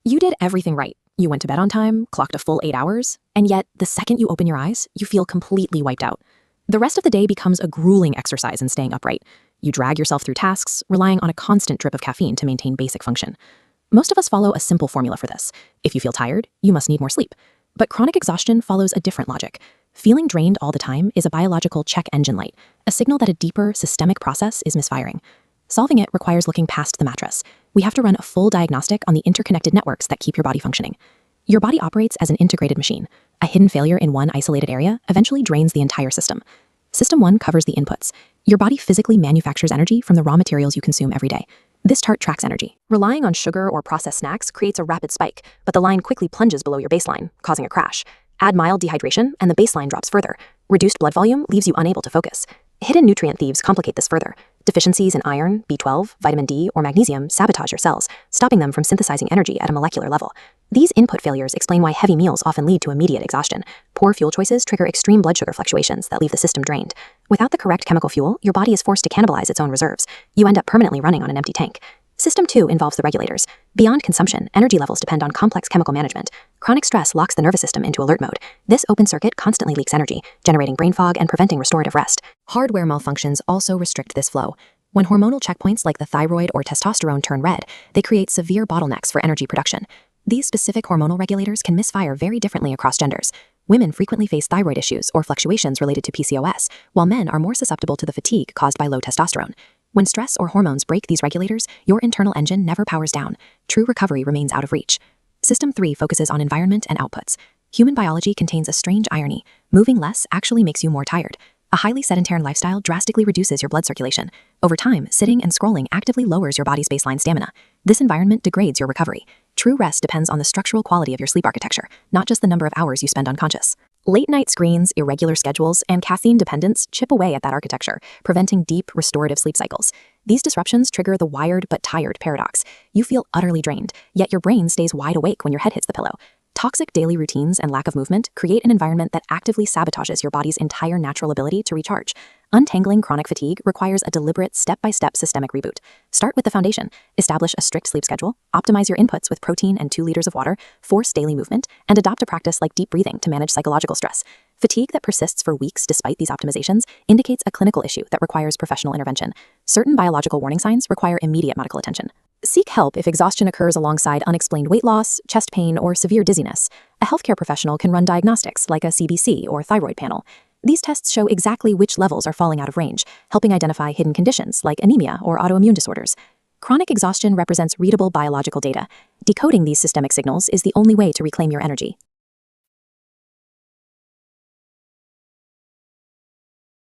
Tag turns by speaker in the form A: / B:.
A: You did everything right. You went to bed on time, clocked a full 8 hours, and yet the second you open your eyes, you feel completely wiped out. The rest of the day becomes a grueling exercise in staying upright. You drag yourself through tasks, relying on a constant drip of caffeine to maintain basic function. Most of us follow a simple formula for this. If you feel tired, you must need more sleep. But chronic exhaustion follows a different logic. Feeling drained all the time is a biological check engine light, a signal that a deeper, systemic process is misfiring. Solving it requires looking past the mattress. We have to run a full diagnostic on the interconnected networks that keep your body functioning. Your body operates as an integrated machine. A hidden failure in one isolated area eventually drains the entire system. System 1 covers the inputs. Your body physically manufactures energy from the raw materials you consume every day. This chart tracks energy. Relying on sugar or processed snacks creates a rapid spike, but the line quickly plunges below your baseline, causing a crash. Add mild dehydration, and the baseline drops further. Reduced blood volume leaves you unable to focus. Hidden nutrient thieves complicate this further. Deficiencies in iron, B12, vitamin D, or magnesium sabotage your cells, stopping them from synthesizing energy at a molecular level. These input failures explain why heavy meals often lead to immediate exhaustion. Poor fuel choices trigger extreme blood sugar fluctuations that leave the system drained. Without the correct chemical fuel, your body is forced to cannibalize its own reserves. You end up permanently running on an empty tank. System 2 involves the regulators. Beyond consumption, energy levels depend on complex chemical management. Chronic stress locks the nervous system into alert mode. This open circuit constantly leaks energy, generating brain fog and preventing restorative rest. Hardware malfunctions also restrict this flow. When hormonal checkpoints like the thyroid or testosterone turn red, they create severe bottlenecks for energy production. These specific hormonal regulators can misfire very differently across genders. Women frequently face thyroid issues or fluctuations related to PCOS, while men are more susceptible to the fatigue caused by low testosterone. When stress or hormones break these regulators, your internal engine never powers down. True recovery remains out of reach. System 3 focuses on environment and outputs. Human biology contains a strange irony. Moving less actually makes you more tired. A highly sedentary lifestyle drastically reduces your blood circulation. Over time, sitting and scrolling actively lowers your body's baseline stamina. This environment degrades your recovery. True rest depends on the structural quality of your sleep architecture, not just the number of hours you spend unconscious. Late-night screens, irregular schedules, and caffeine dependence chip away at that architecture, preventing deep, restorative sleep cycles. These disruptions trigger the wired but tired paradox. You feel utterly drained, yet your brain stays wide awake when your head hits the pillow. Toxic daily routines and lack of movement create an environment that actively sabotages your body's entire natural ability to recharge. Untangling chronic fatigue requires a deliberate step-by-step systemic reboot. Start with the foundation. Establish a strict sleep schedule, optimize your inputs with protein and 2 liters of water, force daily movement, and adopt a practice like deep breathing to manage psychological stress. Fatigue that persists for weeks despite these optimizations indicates a clinical issue that requires professional intervention. Certain biological warning signs require immediate medical attention. Seek help if exhaustion occurs alongside unexplained weight loss, chest pain, or severe dizziness. A healthcare professional can run diagnostics like a CBC or thyroid panel. These tests show exactly which levels are falling out of range, helping identify hidden conditions like anemia or autoimmune disorders. Chronic exhaustion represents readable biological data. Decoding these systemic signals is the only way to reclaim your energy.